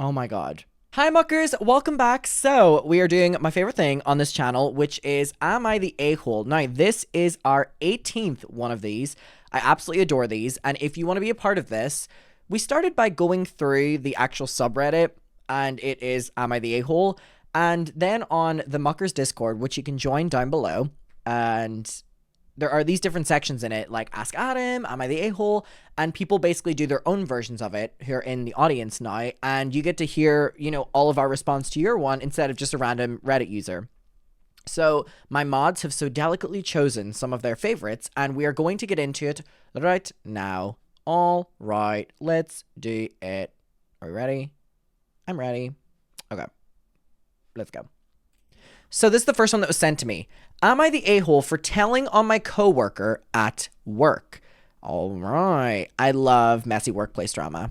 Oh my god. Hi muckers, welcome back. So we are doing my favorite thing on this channel, which is Am I the A-hole? Now this is our 18th one of these. I absolutely adore these, and if you want to be a part of this, we started by going through the actual subreddit, and it is Am I the A-hole? And then on the Muckers Discord, which you can join down below, and there are these different sections in it, like Ask Adam, Am I the A-hole? And people basically do their own versions of it who are in the audience now, and you get to hear, all of our response to your one instead of just a random Reddit user. So my mods have so delicately chosen some of their favorites, and we are going to get into it right now. All right, let's do it. Are we ready? I'm ready. Okay, let's go. So this is the first one that was sent to me. Am I the a-hole for telling on my coworker at work? All right. I love messy workplace drama.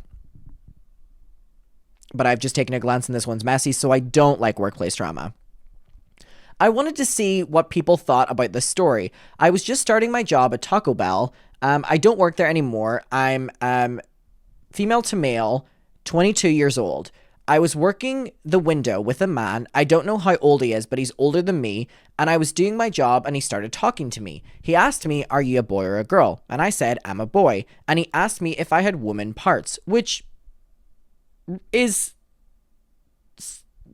But I've just taken a glance and this one's messy, so I don't like workplace drama. I wanted to see what people thought about this story. I was just starting my job at Taco Bell. I don't work there anymore. I'm female to male, 22 years old. I was working the window with a man. I don't know how old he is, but he's older than me. And I was doing my job and he started talking to me. He asked me, are you a boy or a girl? And I said, I'm a boy. And he asked me if I had woman parts, which is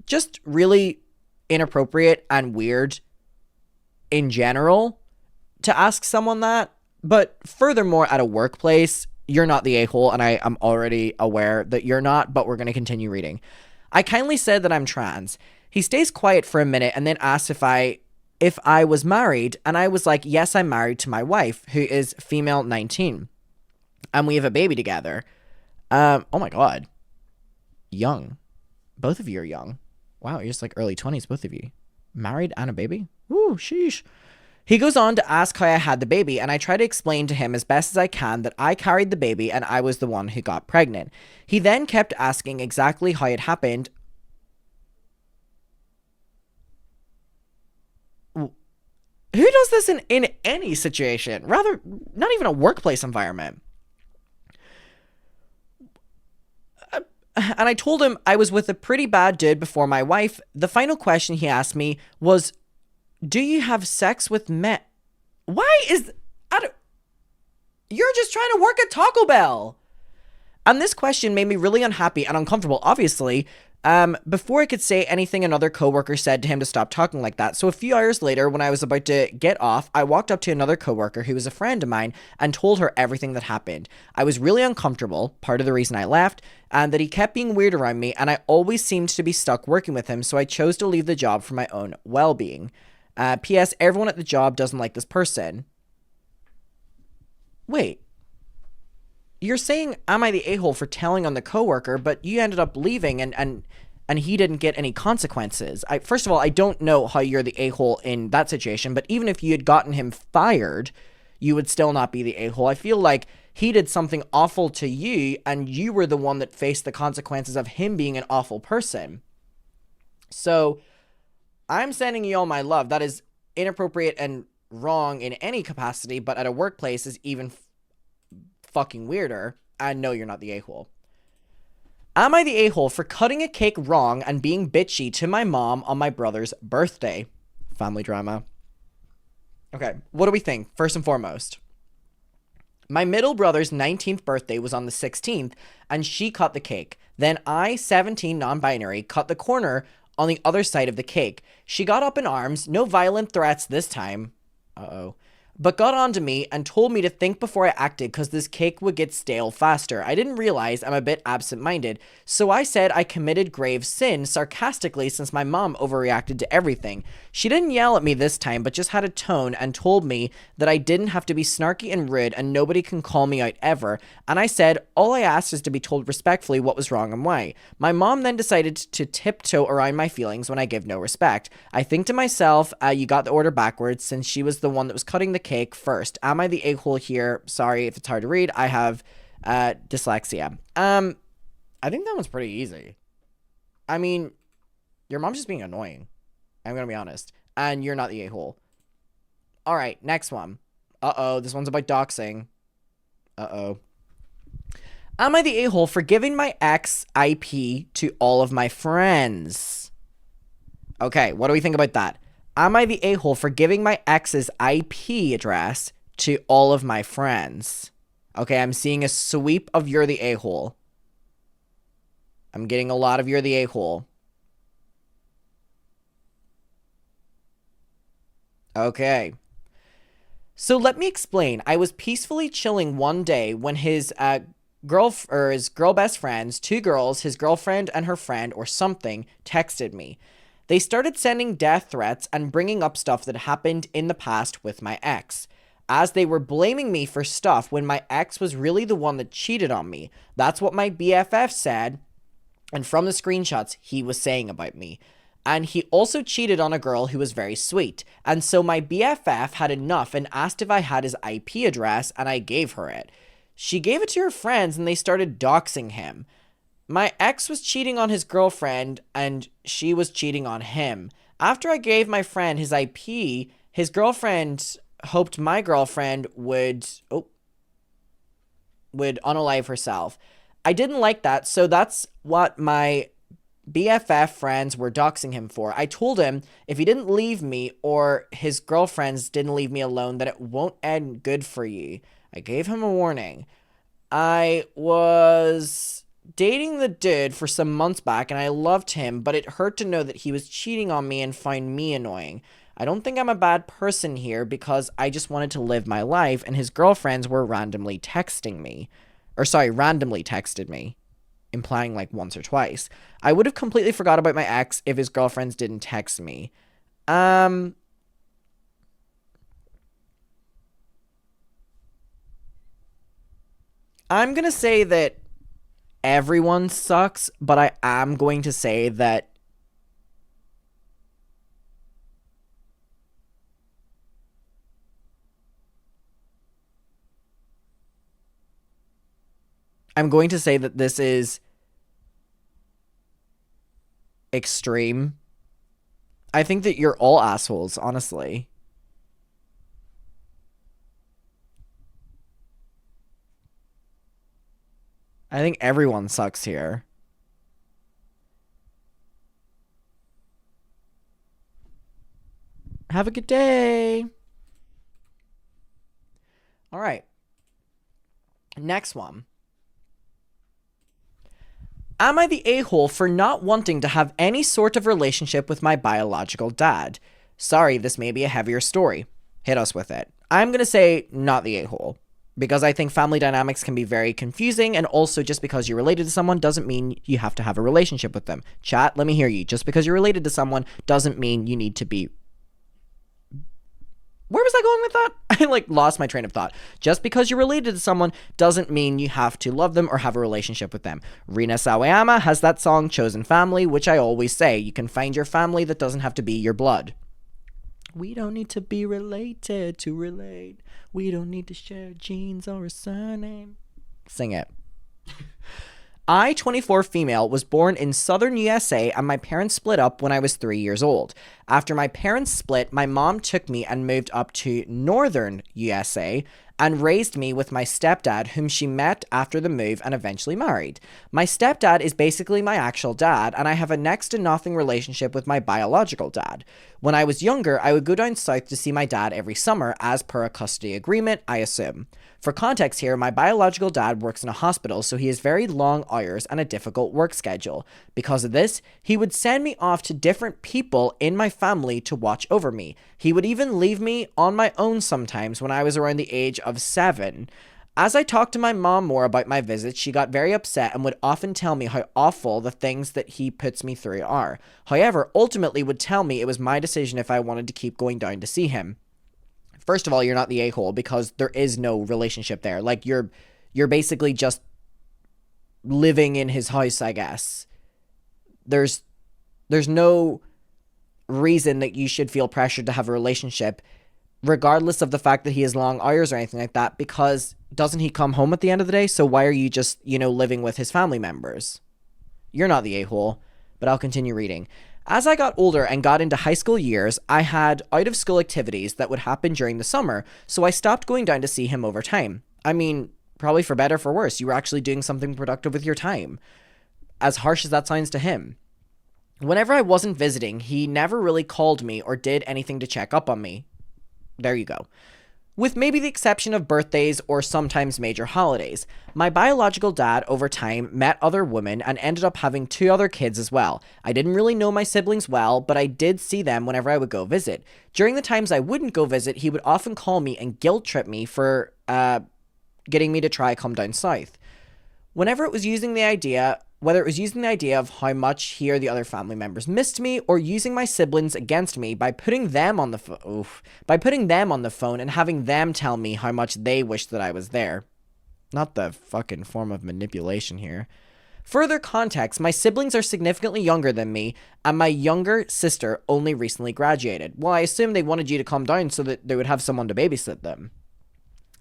just really inappropriate and weird in general to ask someone that. But furthermore, at a workplace, you're not the a-hole, and I am already aware that you're not, but we're going to continue reading. I kindly said that I'm trans. He stays quiet for a minute and then asks if I was married, and I was like, yes, I'm married to my wife, who is female 19, and we have a baby together. Oh my god. Young. Both of you are young. Wow, you're just like early 20s, both of you. Married and a baby? Woo, sheesh. He goes on to ask how I had the baby, and I try to explain to him as best as I can that I carried the baby and I was the one who got pregnant. He then kept asking exactly how it happened. Who does this in any situation? Rather, not even a workplace environment. And I told him I was with a pretty bad dude before my wife. The final question he asked me was, do you have sex with men? Why is... You're just trying to work at Taco Bell. And this question made me really unhappy and uncomfortable, obviously. Before I could say anything, another coworker said to him to stop talking like that. So a few hours later, when I was about to get off, I walked up to another coworker who was a friend of mine and told her everything that happened. I was really uncomfortable, part of the reason I left, and that he kept being weird around me, and I always seemed to be stuck working with him, so I chose to leave the job for my own well-being. P.S. Everyone at the job doesn't like this person. Wait. You're saying, am I the a-hole for telling on the coworker, but you ended up leaving and he didn't get any consequences. First of all, I don't know how you're the a-hole in that situation, but even if you had gotten him fired, you would still not be the a-hole. I feel like he did something awful to you, and you were the one that faced the consequences of him being an awful person. So I'm sending you all my love. That is inappropriate and wrong in any capacity, but at a workplace is even fucking weirder. And no, you're not the a-hole. Am I the a-hole for cutting a cake wrong and being bitchy to my mom on my brother's birthday? Family drama. Okay, what do we think? First and foremost, my middle brother's 19th birthday was on the 16th, and she cut the cake. Then I, 17, non-binary, cut the corner on the other side of the cake. She got up in arms, no violent threats this time, but got on to me and told me to think before I acted because this cake would get stale faster. I didn't realize I'm a bit absent-minded, so I said I committed grave sin sarcastically since my mom overreacted to everything. She didn't yell at me this time, but just had a tone and told me that I didn't have to be snarky and rude and nobody can call me out ever. And I said, all I asked is to be told respectfully what was wrong and why. My mom then decided to tiptoe around my feelings when I give no respect. I think to myself, you got the order backwards since she was the one that was cutting the cake first. Am I the a-hole here? Sorry if it's hard to read. I have dyslexia. I think that one's pretty easy. I mean, your mom's just being annoying. I'm gonna be honest. And you're not the a-hole. All right, next one. This one's about doxing. Am I the a-hole for giving my ex IP to all of my friends? Okay, what do we think about that? Am I the a-hole for giving my ex's IP address to all of my friends? Okay, I'm seeing a sweep of you're the a-hole. I'm getting a lot of you're the a-hole. Okay. So let me explain. I was peacefully chilling one day when his girl best friends, two girls, his girlfriend and her friend or something, texted me. They started sending death threats and bringing up stuff that happened in the past with my ex, as they were blaming me for stuff when my ex was really the one that cheated on me. That's what my BFF said, and from the screenshots he was saying about me. And he also cheated on a girl who was very sweet. And so my BFF had enough and asked if I had his IP address, and I gave her it. She gave it to her friends and they started doxing him. My ex was cheating on his girlfriend and she was cheating on him. After I gave my friend his IP, his girlfriend hoped my girlfriend would unalive herself. I didn't like that, so that's what my BFF friends were doxing him for. I told him if he didn't leave me or his girlfriends didn't leave me alone, that it won't end good for you. I gave him a warning. I was dating the dude for some months back and I loved him, but it hurt to know that he was cheating on me and find me annoying. I don't think I'm a bad person here because I just wanted to live my life and his girlfriends were randomly texting me. Randomly texted me, implying like once or twice. I would have completely forgot about my ex if his girlfriends didn't text me. I'm gonna say that everyone sucks, but I am going to say that this is extreme. I think that you're all assholes, honestly. I think everyone sucks here. Have a good day. All right. Next one. Am I the a-hole for not wanting to have any sort of relationship with my biological dad? Sorry, this may be a heavier story. Hit us with it. I'm going to say not the a-hole, because I think family dynamics can be very confusing, and also just because you're related to someone doesn't mean you have to have a relationship with them. Chat, let me hear you. Just because you're related to someone doesn't mean you need to be... Where was I going with that? I lost my train of thought. Just because you're related to someone doesn't mean you have to love them or have a relationship with them. Rina Sawayama has that song Chosen Family, which I always say, you can find your family that doesn't have to be your blood. We don't need to be related to relate. We don't need to share genes or a surname. Sing it. I, 24 female, was born in southern USA and my parents split up when I was 3 years old. After my parents split, my mom took me and moved up to northern USA and raised me with my stepdad, whom she met after the move and eventually married. My stepdad is basically my actual dad, and I have a next to nothing relationship with my biological dad. When I was younger, I would go down south to see my dad every summer, as per a custody agreement, I assume. For context here, my biological dad works in a hospital, so he has very long hours and a difficult work schedule. Because of this, he would send me off to different people in my family to watch over me. He would even leave me on my own sometimes when I was around the age of 7. As I talked to my mom more about my visits, she got very upset and would often tell me how awful the things that he puts me through are. However, ultimately would tell me it was my decision if I wanted to keep going down to see him. First of all, you're not the a-hole because there is no relationship there. You're basically just living in his house, I guess. There's no reason that you should feel pressured to have a relationship, regardless of the fact that he has long hours or anything like that, because doesn't he come home at the end of the day? So why are you just, living with his family members? You're not the a-hole, but I'll continue reading. As I got older and got into high school years, I had out-of-school activities that would happen during the summer, so I stopped going down to see him over time. I mean, probably for better or for worse. You were actually doing something productive with your time. As harsh as that sounds to him. Whenever I wasn't visiting, he never really called me or did anything to check up on me. There you go. With maybe the exception of birthdays or sometimes major holidays. My biological dad, over time, met other women and ended up having 2 other kids as well. I didn't really know my siblings well, but I did see them whenever I would go visit. During the times I wouldn't go visit, he would often call me and guilt trip me for getting me to try come down south. Whenever it was using the idea, whether it was using the idea of how much he or the other family members missed me, or using my siblings against me by putting them on the phone and having them tell me how much they wished that I was there. Not the fucking form of manipulation here. Further context, my siblings are significantly younger than me, and my younger sister only recently graduated. Well, I assume they wanted you to come down so that they would have someone to babysit them.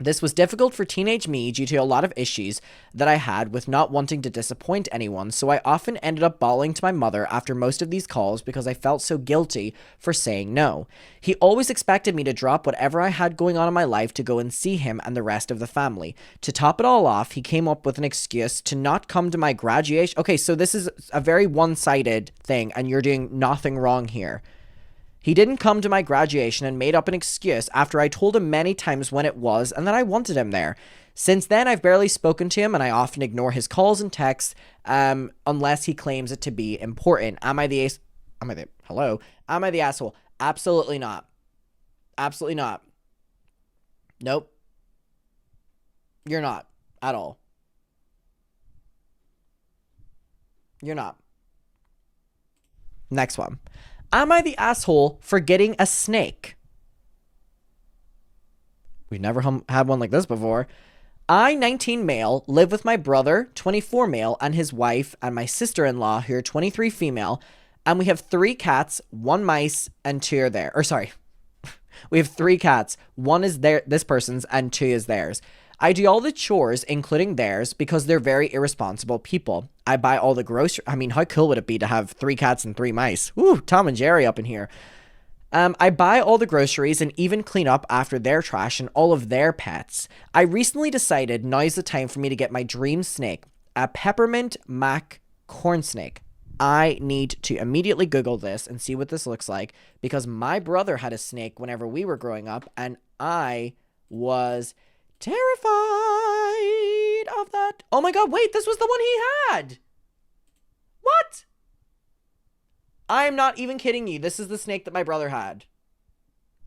This was difficult for teenage me due to a lot of issues that I had with not wanting to disappoint anyone, so I often ended up bawling to my mother after most of these calls because I felt so guilty for saying no. He always expected me to drop whatever I had going on in my life to go and see him and the rest of the family. To top it all off, he came up with an excuse to not come to my graduation. Okay, so this is a very one-sided thing, and you're doing nothing wrong here. He didn't come to my graduation and made up an excuse after I told him many times when it was and that I wanted him there. Since then, I've barely spoken to him and I often ignore his calls and texts unless he claims it to be important. Am I the asshole? Absolutely not. Absolutely not. Nope. You're not at all. You're not. Next one. Am I the asshole for getting a snake? We've never had one like this before. I, 19 male, live with my brother, 24 male, and his wife, and my sister-in-law, who are 23 female, and we have 3 cats, 1 mice, and 2 are there. Or sorry, we have 3 cats. 1 is this person's, and 2 is theirs. I do all the chores, including theirs, because they're very irresponsible people. I buy all the groceries. I mean, how cool would it be to have 3 cats and 3 mice? Woo, Tom and Jerry up in here. I buy all the groceries and even clean up after their trash and all of their pets. I recently decided now's the time for me to get my dream snake, a peppermint mac corn snake. I need to immediately Google this and see what this looks like because my brother had a snake whenever we were growing up and I was terrified of that. Oh my god, wait, this was the one he had. What? I'm not even kidding you. This is the snake that my brother had.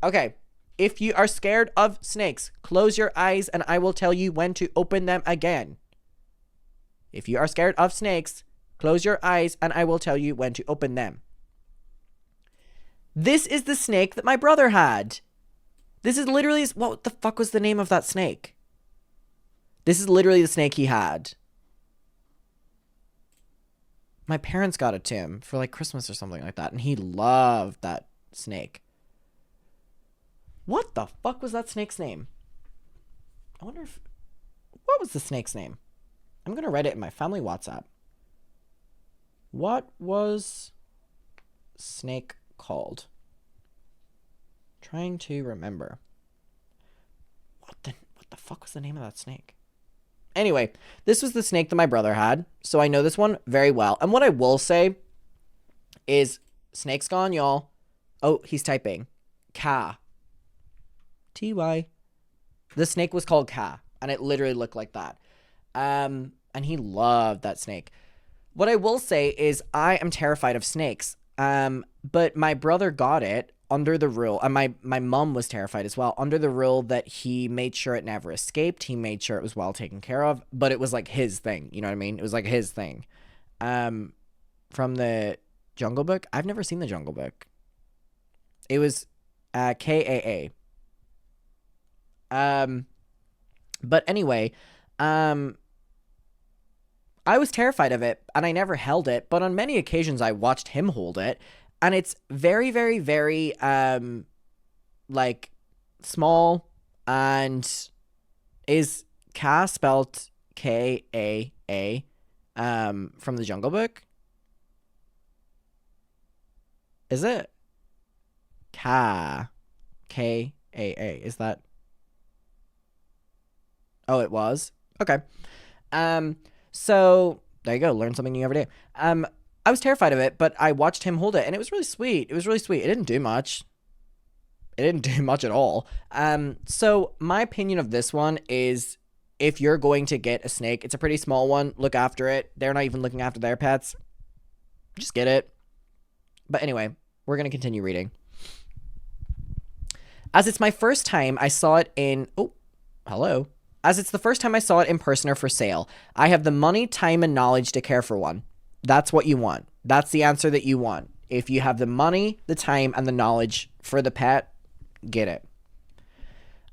Okay, if you are scared of snakes, close your eyes and I will tell you when to open them again. If you are scared of snakes, close your eyes and I will tell you when to open them. This is the snake that my brother had. This is literally, what the fuck was the name of that snake? This is literally the snake he had. My parents got it to him for like Christmas or something like that. And he loved that snake. What the fuck was that snake's name? I wonder if, what was the snake's name? I'm going to write it in my family WhatsApp. What was snake called? Trying to remember. What the fuck was the name of that snake? Anyway, this was the snake that my brother had, so I know this one very well. And what I will say is, snake's gone, y'all. Oh, he's typing. Ka. T-Y. The snake was called Ka, and it literally looked like that. And he loved that snake. What I will say is, I am terrified of snakes. But my brother got it under the rule, and my mom was terrified as well, under the rule that he made sure it never escaped. He made sure it was well taken care of, but it was like his thing. You know what I mean? It was like his thing. From the Jungle Book. I've never seen the Jungle Book. It was KAA. But anyway, I was terrified of it, and I never held it, but on many occasions I watched him hold it. And it's very, very, very, like, small, and is Ka spelled K-A-A, from the Jungle Book? Is it? Ka. K-A-A. Is that? Oh, it was? Okay. Um, so there you go. Learn something new every day. I was terrified of it, but I watched him hold it, and it was really sweet. It was really sweet. It didn't do much. It didn't do much at all. So my opinion of this one is, if you're going to get a snake, it's a pretty small one. Look after it. They're not even looking after their pets. Just get it. But anyway, we're gonna continue reading. As it's my first time I saw it in. Oh, hello. As it's the first time I saw it in person or for sale, I have the money, time, and knowledge to care for one. That's what you want. That's the answer that you want. If you have the money, the time, and the knowledge for the pet, get it.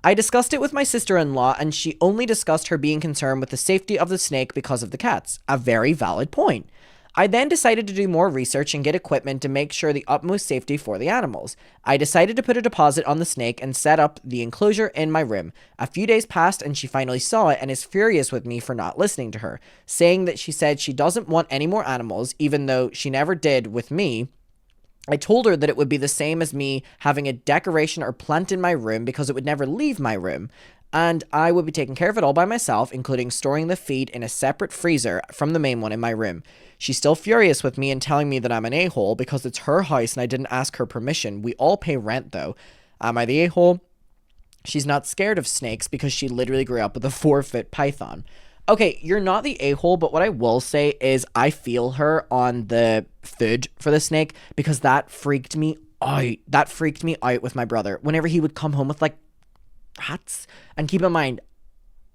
I discussed it with my sister-in-law, and she only discussed her being concerned with the safety of the snake because of the cats. A very valid point. I then decided to do more research and get equipment to make sure the utmost safety for the animals. I decided to put a deposit on the snake and set up the enclosure in my room. A few days passed and she finally saw it and is furious with me for not listening to her, saying that she said she doesn't want any more animals, even though she never did with me. I told her that it would be the same as me having a decoration or plant in my room because it would never leave my room, and I would be taking care of it all by myself, including storing the feed in a separate freezer from the main one in my room. She's still furious with me and telling me that I'm an a-hole because it's her house and I didn't ask her permission. We all pay rent though. Am I the a-hole? She's not scared of snakes because she literally grew up with a 4-foot python. Okay, you're not the a-hole, but what I will say is I feel her on the food for the snake because that freaked me out. That freaked me out with my brother. Whenever he would come home with like rats, and keep in mind,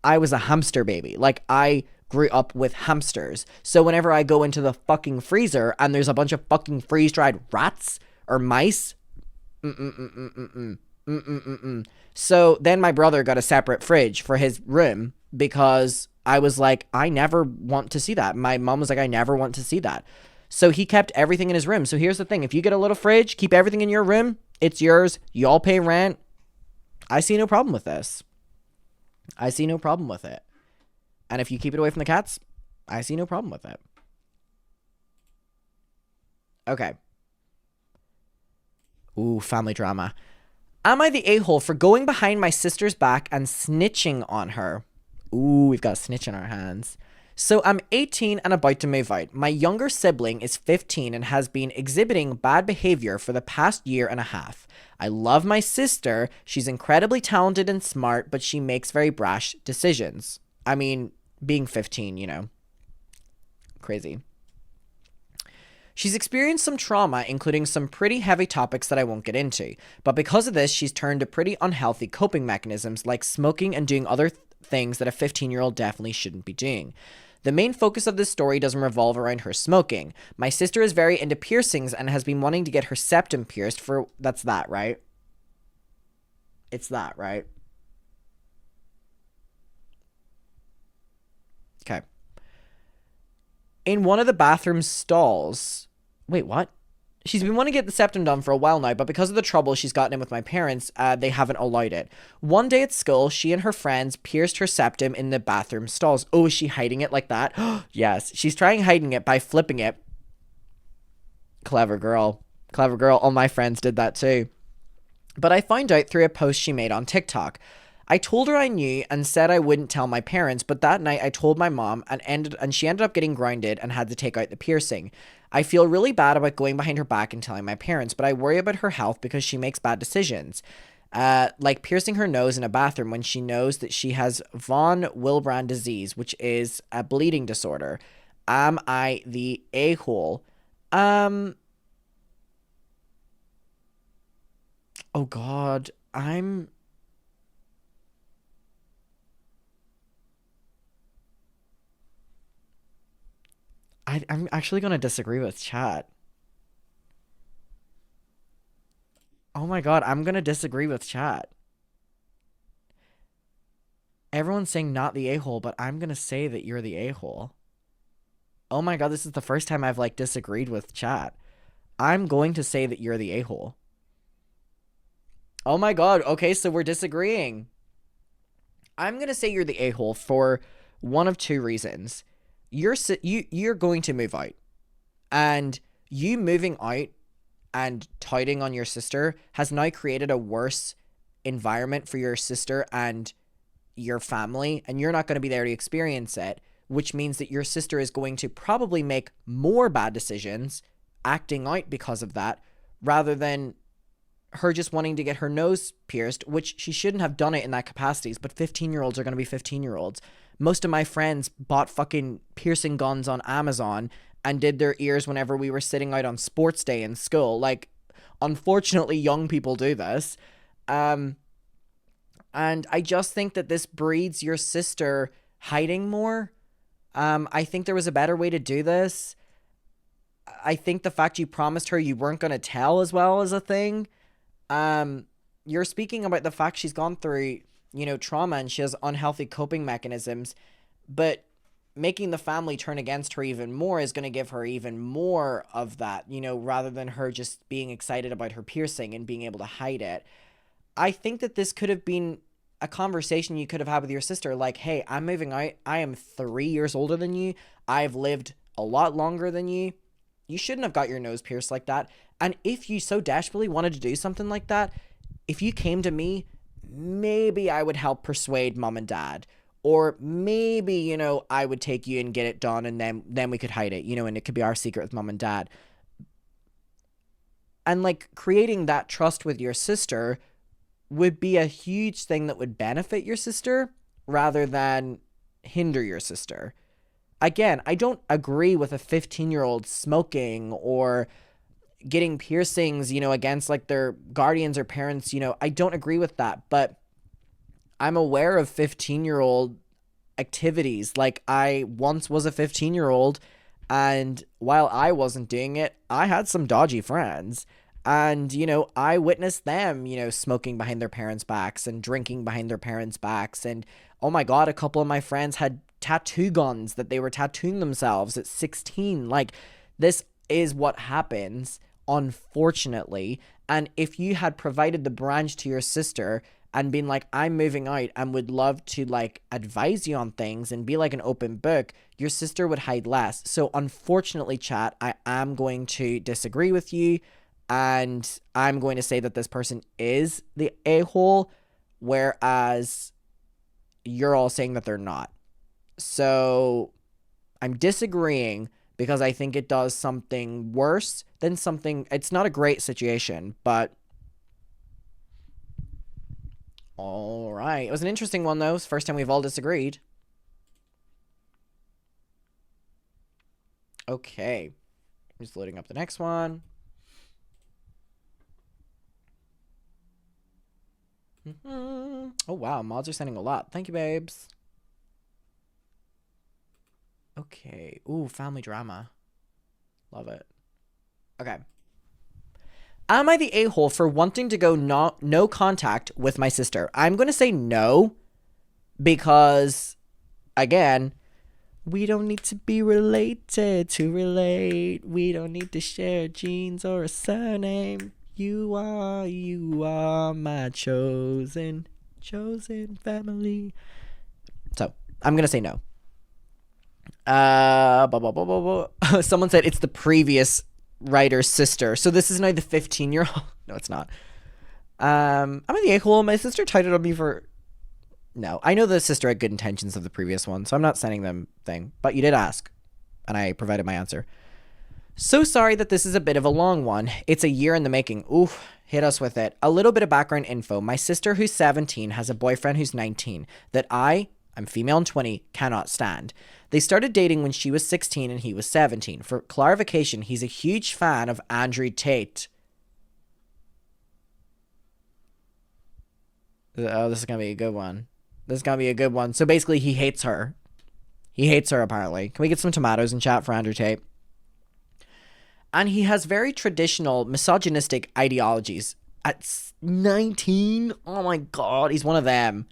I was a hamster baby. Like, I grew up with hamsters. So whenever I go into the fucking freezer and there's a bunch of fucking freeze-dried rats or mice, so then my brother got a separate fridge for his room because I was like, I never want to see that. My mom was like, I never want to see that. So he kept everything in his room. So here's the thing. If you get a little fridge, keep everything in your room. It's yours. You all pay rent. I see no problem with this. I see no problem with it. And if you keep it away from the cats, I see no problem with it. Okay. Ooh, family drama. Am I the a-hole for going behind my sister's back and snitching on her? Ooh, we've got a snitch in our hands. So I'm 18 and about to move out. My younger sibling is 15 and has been exhibiting bad behavior for the past year and a half. I love my sister. She's incredibly talented and smart, but she makes very brash decisions. I mean, being 15, you know. Crazy. She's experienced some trauma, including some pretty heavy topics that I won't get into. But because of this, she's turned to pretty unhealthy coping mechanisms like smoking and doing other things that a 15-year-old definitely shouldn't be doing. The main focus of this story doesn't revolve around her smoking. My sister is very into piercings and has been wanting to get her septum pierced for... That's that, right? It's that, right? Okay. In one of the bathroom stalls... Wait, what? She's been wanting to get the septum done for a while now, but because of the trouble she's gotten in with my parents, they haven't allowed it. One day at school, she and her friends pierced her septum in the bathroom stalls. Oh, is she hiding it like that? Yes, she's trying hiding it by flipping it. Clever girl. Clever girl. All my friends did that too. But I found out through a post she made on TikTok. I told her I knew and said I wouldn't tell my parents, but that night I told my mom and she ended up getting grounded and had to take out the piercing. I feel really bad about going behind her back and telling my parents, but I worry about her health because she makes bad decisions. Like piercing her nose in a bathroom when she knows that she has von Willebrand disease, which is a bleeding disorder. Am I the a-hole? Oh God, I'm actually going to disagree with chat. Oh my God, I'm going to disagree with chat. Everyone's saying not the a-hole, but I'm going to say that you're the a-hole. Oh my God, this is the first time I've like disagreed with chat. I'm going to say that you're the a-hole. Oh my God, okay, so we're disagreeing. I'm going to say you're the a-hole for one of two reasons. You're going to move out, and you moving out and touting on your sister has now created a worse environment for your sister and your family and you're not going to be there to experience it, which means that your sister is going to probably make more bad decisions acting out because of that, rather than her just wanting to get her nose pierced, which she shouldn't have done it in that capacities, but 15-year-olds are going to be 15-year-olds. Most of my friends bought fucking piercing guns on Amazon and did their ears whenever we were sitting out on sports day in school. Like, unfortunately, young people do this. And I just think that this breeds your sister hiding more. I think there was a better way to do this. I think the fact you promised her you weren't going to tell as well as a thing. You're speaking about the fact she's gone through, trauma and she has unhealthy coping mechanisms, but making the family turn against her even more is going to give her even more of that, rather than her just being excited about her piercing and being able to hide it. I think that this could have been a conversation you could have had with your sister, like, hey, I'm moving out. I am 3 years older than you. I've lived a lot longer than you. You shouldn't have got your nose pierced like that. And if you so desperately wanted to do something like that, if you came to me, maybe I would help persuade mom and dad. Or maybe, I would take you and get it done, and then we could hide it, and it could be our secret with mom and dad. And, like, creating that trust with your sister would be a huge thing that would benefit your sister rather than hinder your sister. Again, I don't agree with a 15-year-old smoking or getting piercings, against, like, their guardians or parents. I don't agree with that, but I'm aware of 15-year-old activities. Like, I once was a 15-year-old, and while I wasn't doing it, I had some dodgy friends. And, I witnessed them, smoking behind their parents' backs and drinking behind their parents' backs. And, oh my God, a couple of my friends had tattoo guns that they were tattooing themselves at 16. Like, this is what happens, unfortunately. And if you had provided the branch to your sister and been like, I'm moving out and would love to, like, advise you on things and be like an open book, your sister would hide less. So unfortunately, chat, I am going to disagree with you, and I'm going to say that this person is the a-hole, whereas you're all saying that they're not. So I'm disagreeing because I think it does something worse than something. It's not a great situation, but all right. It was an interesting one, though. It's the first time we've all disagreed. Okay. I'm just loading up the next one. Oh, wow. Mods are sending a lot. Thank you, babes. Okay. Ooh, family drama. Love it. Okay. Am I the a-hole for wanting to go no contact with my sister? I'm going to say no, because, again, we don't need to be related to relate. We don't need to share genes or a surname. You are my chosen family. So, I'm going to say no. Someone said it's the previous writer's sister. So this is now the 15-year-old. No, it's not. I'm the a-hole. My sister titled on me for... No, I know the sister had good intentions of the previous one, so I'm not sending them thing. But you did ask, and I provided my answer. So sorry that this is a bit of a long one. It's a year in the making. Ooh, hit us with it. A little bit of background info. My sister, who's 17, has a boyfriend who's 19 that I'm female and 20, cannot stand. They started dating when she was 16 and he was 17. For clarification, he's a huge fan of Andrew Tate. Oh, this is going to be a good one. So basically, he hates her. Apparently. Can we get some tomatoes in chat for Andrew Tate? And he has very traditional misogynistic ideologies. At 19, oh my God, he's one of them.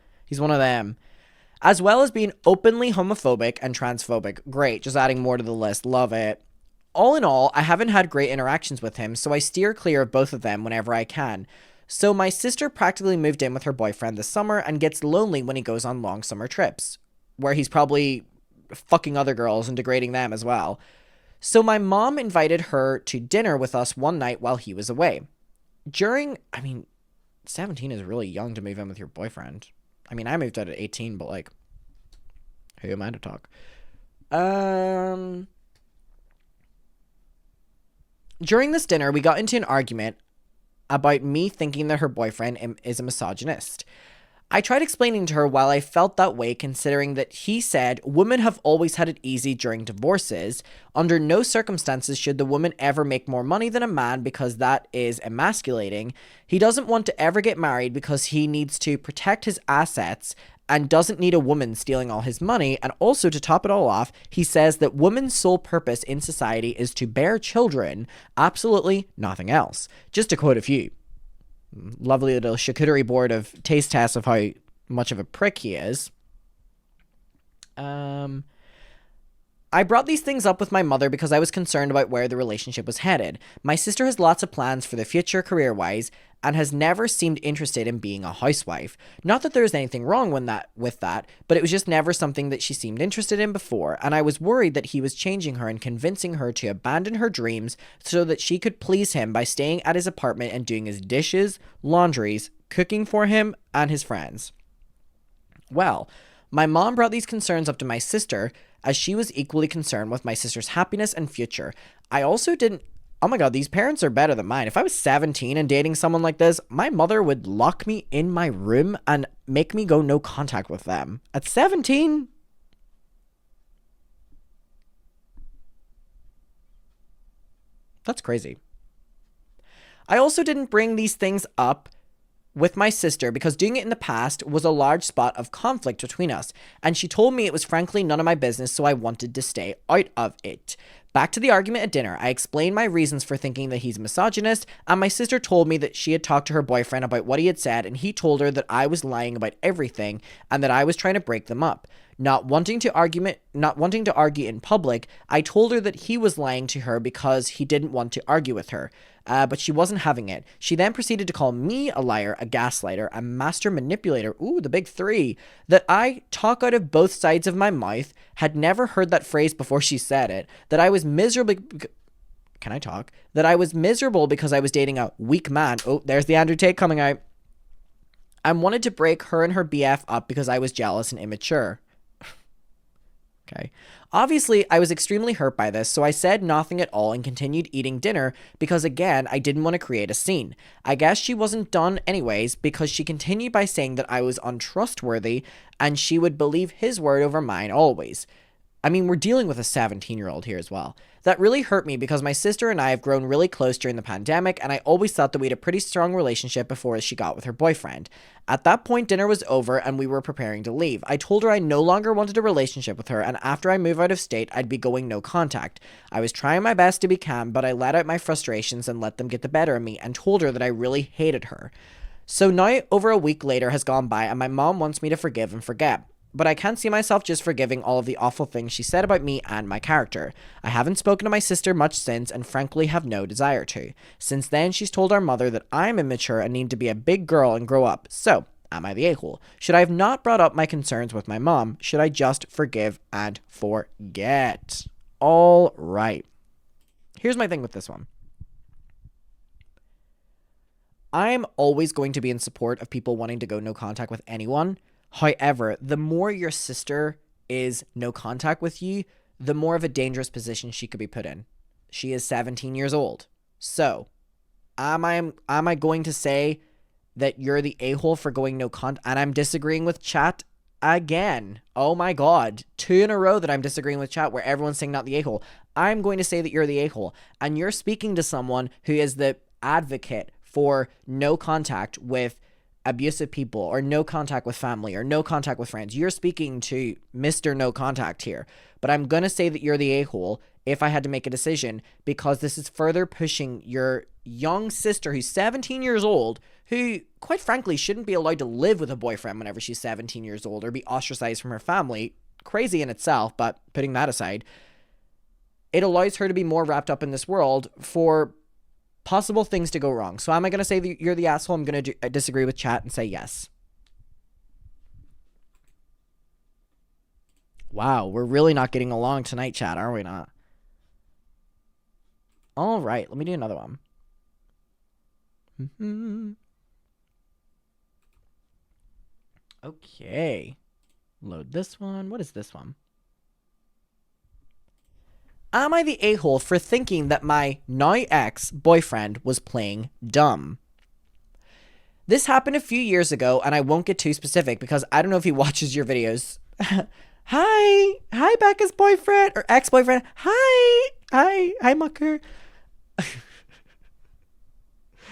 As well as being openly homophobic and transphobic. Great, just adding more to the list. Love it. All in all, I haven't had great interactions with him, so I steer clear of both of them whenever I can. So my sister practically moved in with her boyfriend this summer and gets lonely when he goes on long summer trips, where he's probably fucking other girls and degrading them as well. So my mom invited her to dinner with us one night while he was away. 17 is really young to move in with your boyfriend. I mean, I moved out at 18, but like, who am I to talk? Um, During this dinner, we got into an argument about me thinking that her boyfriend is a misogynist. I tried explaining to her why I felt that way, considering that he said women have always had it easy during divorces. Under no circumstances should the woman ever make more money than a man because that is emasculating. He doesn't want to ever get married because he needs to protect his assets and doesn't need a woman stealing all his money. And also, to top it all off, he says that women's sole purpose in society is to bear children, absolutely nothing else. Just to quote a few. Lovely little charcuterie board of taste tests of how much of a prick he is. I brought these things up with my mother because I was concerned about where the relationship was headed. My sister has lots of plans for the future career-wise and has never seemed interested in being a housewife. Not that there's anything wrong with that, but it was just never something that she seemed interested in before, and I was worried that he was changing her and convincing her to abandon her dreams so that she could please him by staying at his apartment and doing his dishes, laundries, cooking for him and his friends. Well, my mom brought these concerns up to my sister, as she was equally concerned with my sister's happiness and future. I also didn't. Oh my god, these parents are better than mine. If I was 17 and dating someone like this, my mother would lock me in my room and make me go no contact with them. At 17? That's crazy. I also didn't bring these things up with my sister because doing it in the past was a large spot of conflict between us, and she told me it was frankly none of my business, so I wanted to stay out of it. Back to the argument at dinner, I explained my reasons for thinking that he's a misogynist, and my sister told me that she had talked to her boyfriend about what he had said, and he told her that I was lying about everything and that I was trying to break them up. Not wanting to argue in public, I told her that he was lying to her because he didn't want to argue with her. But she wasn't having it. She then proceeded to call me a liar, a gaslighter, a master manipulator, ooh, the big three, that I talk out of both sides of my mouth, had never heard that phrase before she said it, that I was miserable. Can I talk? That I was miserable because I was dating a weak man. Oh, there's the Andrew Tate coming out. I wanted to break her and her BF up because I was jealous and immature. Okay. Obviously, I was extremely hurt by this, so I said nothing at all and continued eating dinner because, again, I didn't want to create a scene. I guess she wasn't done anyways because she continued by saying that I was untrustworthy and she would believe his word over mine always. I mean, we're dealing with a 17-year-old here as well. That really hurt me because my sister and I have grown really close during the pandemic, and I always thought that we had a pretty strong relationship before she got with her boyfriend. At that point, dinner was over and we were preparing to leave. I told her I no longer wanted a relationship with her, and after I move out of state, I'd be going no contact. I was trying my best to be calm, but I let out my frustrations and let them get the better of me and told her that I really hated her. So now, over a week later has gone by, and my mom wants me to forgive and forget. But I can't see myself just forgiving all of the awful things she said about me and my character. I haven't spoken to my sister much since and frankly have no desire to. Since then, she's told our mother that I'm immature and need to be a big girl and grow up. So, am I the a-hole? Should I have not brought up my concerns with my mom? Should I just forgive and forget? All right. Here's my thing with this one. I'm always going to be in support of people wanting to go no contact with anyone. However, the more your sister is no contact with you, the more of a dangerous position she could be put in. She is 17 years old. So, am I going to say that you're the a-hole for going no contact? And I'm disagreeing with chat again. Oh my god. 2 in a row that I'm disagreeing with chat where everyone's saying not the a-hole. I'm going to say that you're the a-hole. And you're speaking to someone who is the advocate for no contact with abusive people or no contact with family or no contact with friends. You're speaking to Mr. No Contact here. But I'm going to say that you're the a-hole if I had to make a decision because this is further pushing your young sister who's 17 years old, who quite frankly shouldn't be allowed to live with a boyfriend whenever she's 17 years old or be ostracized from her family. Crazy in itself, but putting that aside, it allows her to be more wrapped up in this world for possible things to go wrong. So am I going to say that you're the asshole? I'm going to disagree with chat and say yes. Wow, we're really not getting along tonight, chat, are we not? All right, let me do another one. Okay. Load this one. What is this one? Am I the a-hole for thinking that my now ex-boyfriend was playing dumb? This happened a few years ago, and I won't get too specific because I don't know if he watches your videos. Hi, Becca's boyfriend or ex-boyfriend. Hi, Mucker.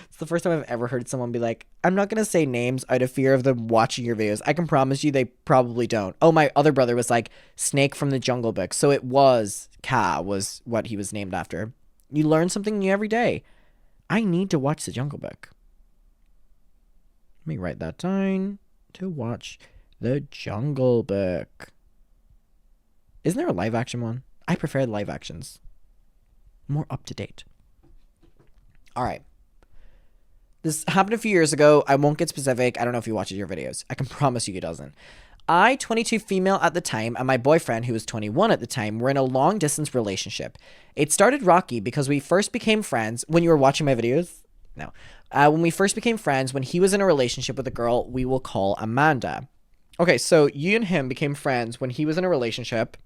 It's the first time I've ever heard someone be like, I'm not going to say names out of fear of them watching your videos. I can promise you they probably don't. Oh, my other brother was like Snake from the Jungle Book. So it was Ka was what he was named after. You learn something new every day. I need to watch the Jungle Book. Let me write that down. To watch the Jungle Book. Isn't there a live action one? I prefer the live actions. More up to date. All right. This happened a few years ago. I won't get specific. I don't know if he watches your videos. I can promise you he doesn't. I, 22 female at the time, and my boyfriend, who was 21 at the time, were in a long-distance relationship. It started rocky because we first became friends. When you were watching my videos? No. When we first became friends, when he was in a relationship with a girl we will call Amanda. Okay, so you and him became friends when he was in a relationship.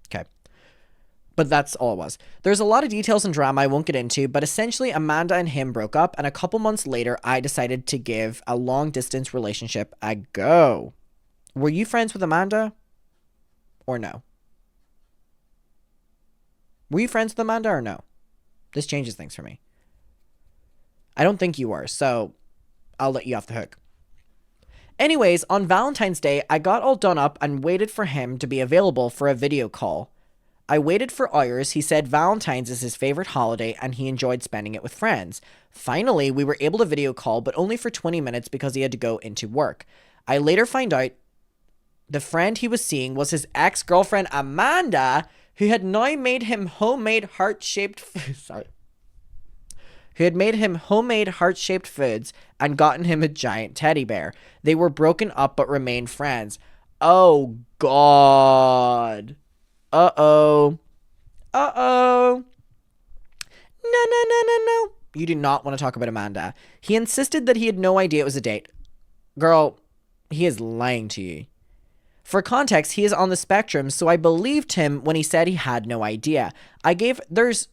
Okay. But that's all it was. There's a lot of details and drama I won't get into, but essentially Amanda and him broke up, and a couple months later, I decided to give a long-distance relationship a go. Were you friends with Amanda? Or no? Were you friends with Amanda or no? This changes things for me. I don't think you were, so I'll let you off the hook. Anyways, on Valentine's Day, I got all done up and waited for him to be available for a video call. I waited for hours. He said Valentine's is his favorite holiday and he enjoyed spending it with friends. Finally, we were able to video call, but only for 20 minutes because he had to go into work. I later find out the friend he was seeing was his ex-girlfriend Amanda, who had now made him homemade heart-shaped foods and gotten him a giant teddy bear. They were broken up but remained friends. Oh, God. Uh-oh. Uh-oh. No. You do not want to talk about Amanda. He insisted that he had no idea it was a date. Girl, he is lying to you. For context, he is on the spectrum, so I believed him when he said he had no idea. There's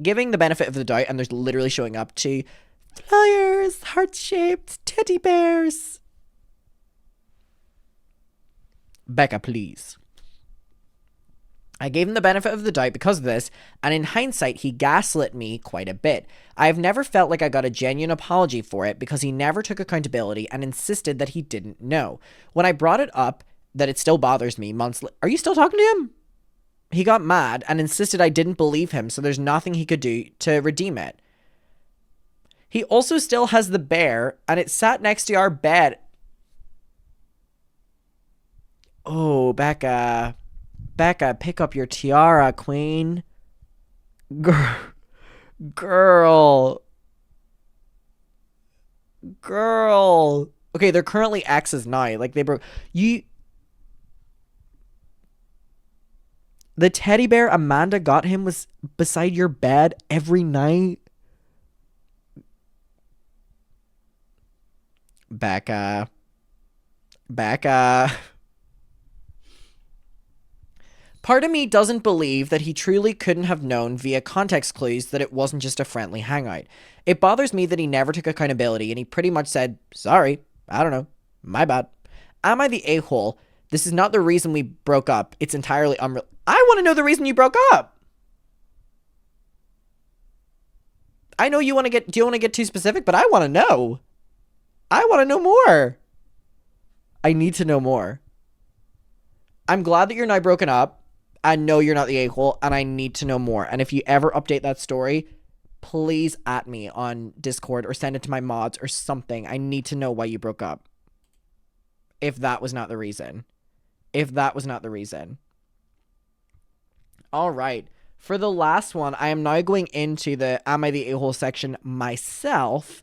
giving the benefit of the doubt, and there's literally showing up to flowers, heart-shaped teddy bears. Becca, please. I gave him the benefit of the doubt because of this, and in hindsight, he gaslit me quite a bit. I have never felt like I got a genuine apology for it because he never took accountability and insisted that he didn't know. When I brought it up, that it still bothers me months later. Are you still talking to him? He got mad and insisted I didn't believe him, so there's nothing he could do to redeem it. He also still has the bear, and it sat next to our bed. Oh, Becca, pick up your tiara, queen. Girl. Okay, they're currently exes now. Like, they broke. The teddy bear Amanda got him was beside your bed every night. Becca. Part of me doesn't believe that he truly couldn't have known via context clues that it wasn't just a friendly hangout. It bothers me that he never took accountability and he pretty much said, sorry, I don't know, my bad. Am I the a-hole? This is not the reason we broke up. It's entirely unreal. I want to know the reason you broke up. I know do you want to get too specific, but I want to know. I want to know more. I need to know more. I'm glad that you're now broken up. I know you're not the a-hole, and I need to know more. And if you ever update that story, please at me on Discord or send it to my mods or something. I need to know why you broke up. If that was not the reason. All right. For the last one, I am now going into the Am I the A-hole section myself.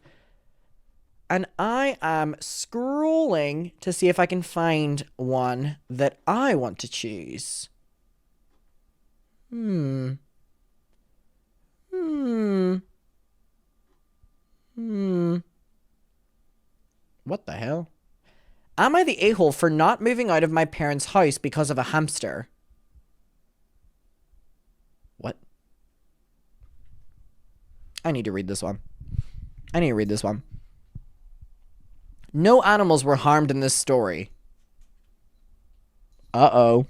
And I am scrolling to see if I can find one that I want to choose. What the hell? Am I the a-hole for not moving out of my parents' house because of a hamster? What? I need to read this one. No animals were harmed in this story. Uh-oh.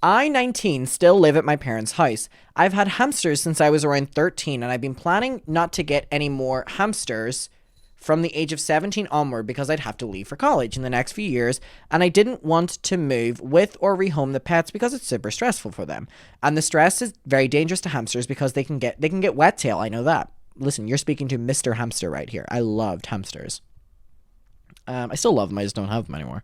I, 19, still live at my parents' house. I've had hamsters since I was around 13, and I've been planning not to get any more hamsters from the age of 17 onward because I'd have to leave for college in the next few years, and I didn't want to move with or rehome the pets because it's super stressful for them. And the stress is very dangerous to hamsters because they can get wet tail. I know that. Listen, you're speaking to Mr. Hamster right here. I loved hamsters. I still love them. I just don't have them anymore.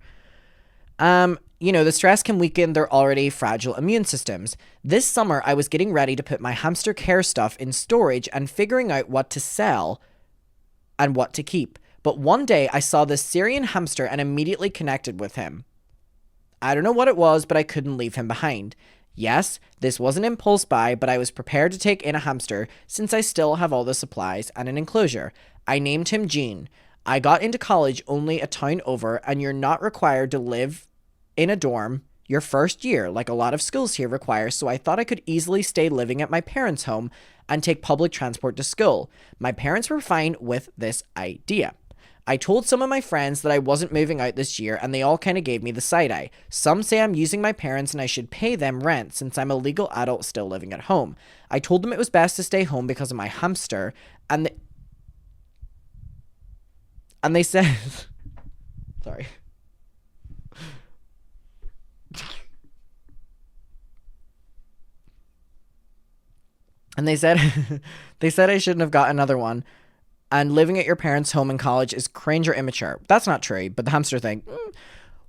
The stress can weaken their already fragile immune systems. This summer, I was getting ready to put my hamster care stuff in storage and figuring out what to sell and what to keep. But one day, I saw this Syrian hamster and immediately connected with him. I don't know what it was, but I couldn't leave him behind. Yes, this was an impulse buy, but I was prepared to take in a hamster since I still have all the supplies and an enclosure. I named him Gene. I got into college only a town over, and you're not required to live in a dorm your first year, like a lot of schools here require, so I thought I could easily stay living at my parents' home and take public transport to school. My parents were fine with this idea. I told some of my friends that I wasn't moving out this year, and they all kind of gave me the side eye. Some say I'm using my parents and I should pay them rent since I'm a legal adult still living at home. I told them it was best to stay home because of my hamster, and they said... Sorry. And they said I shouldn't have got another one. And living at your parents' home in college is cringe or immature. That's not true, but the hamster thing.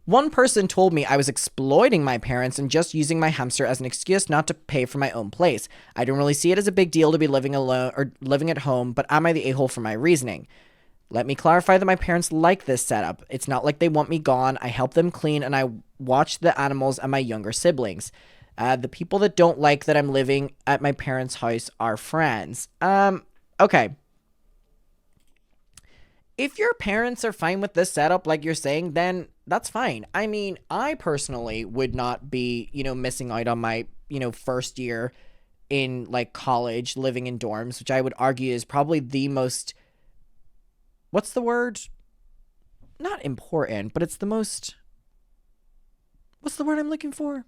One person told me I was exploiting my parents and just using my hamster as an excuse not to pay for my own place. I don't really see it as a big deal to be living alone or living at home, but am I the a-hole for my reasoning? Let me clarify that my parents like this setup. It's not like they want me gone. I help them clean and I watch the animals and my younger siblings. The people that don't like that I'm living at my parents' house are friends. Okay. If your parents are fine with this setup, like you're saying, then that's fine. I mean, I personally would not be, missing out on my, first year in like college living in dorms, which I would argue is probably the most, what's the word? Not important, but it's the most, what's the word I'm looking for?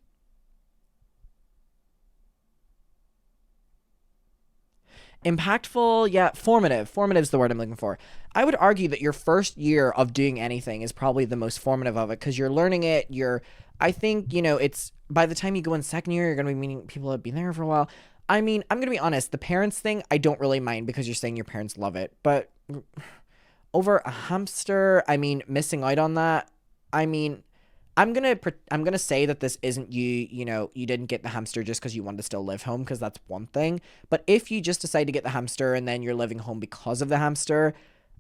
Impactful, yeah, formative. Formative is the word I'm looking for. I would argue that your first year of doing anything is probably the most formative of it because you're learning it. I think, it's by the time you go in second year, you're going to be meeting people that have been there for a while. I mean, I'm going to be honest. The parents thing, I don't really mind because you're saying your parents love it. But over a hamster, I mean, missing out on that, I mean, I'm gonna say that this isn't you didn't get the hamster just because you wanted to still live home, because that's one thing. But if you just decide to get the hamster and then you're living home because of the hamster,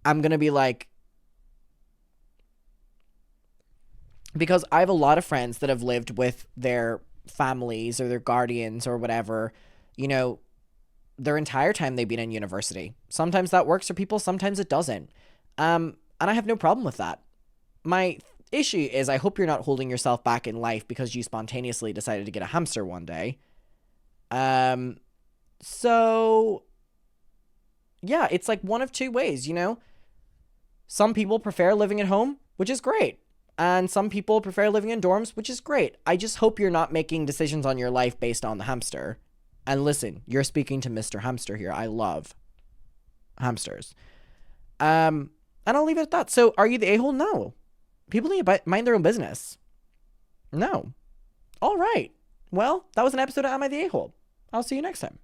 I'm gonna be like, because I have a lot of friends that have lived with their families or their guardians or whatever, their entire time they've been in university. Sometimes that works for people, sometimes it doesn't. And I have no problem with that. My issue is I hope you're not holding yourself back in life because you spontaneously decided to get a hamster one day. So yeah, it's like one of two ways, Some people prefer living at home, which is great. And some people prefer living in dorms, which is great. I just hope you're not making decisions on your life based on the hamster. And listen, you're speaking to Mr. Hamster here. I love hamsters. And I'll leave it at that. So are you the a-hole? No. People need to mind their own business. No. All right. Well, that was an episode of Am I the A-hole? I'll see you next time.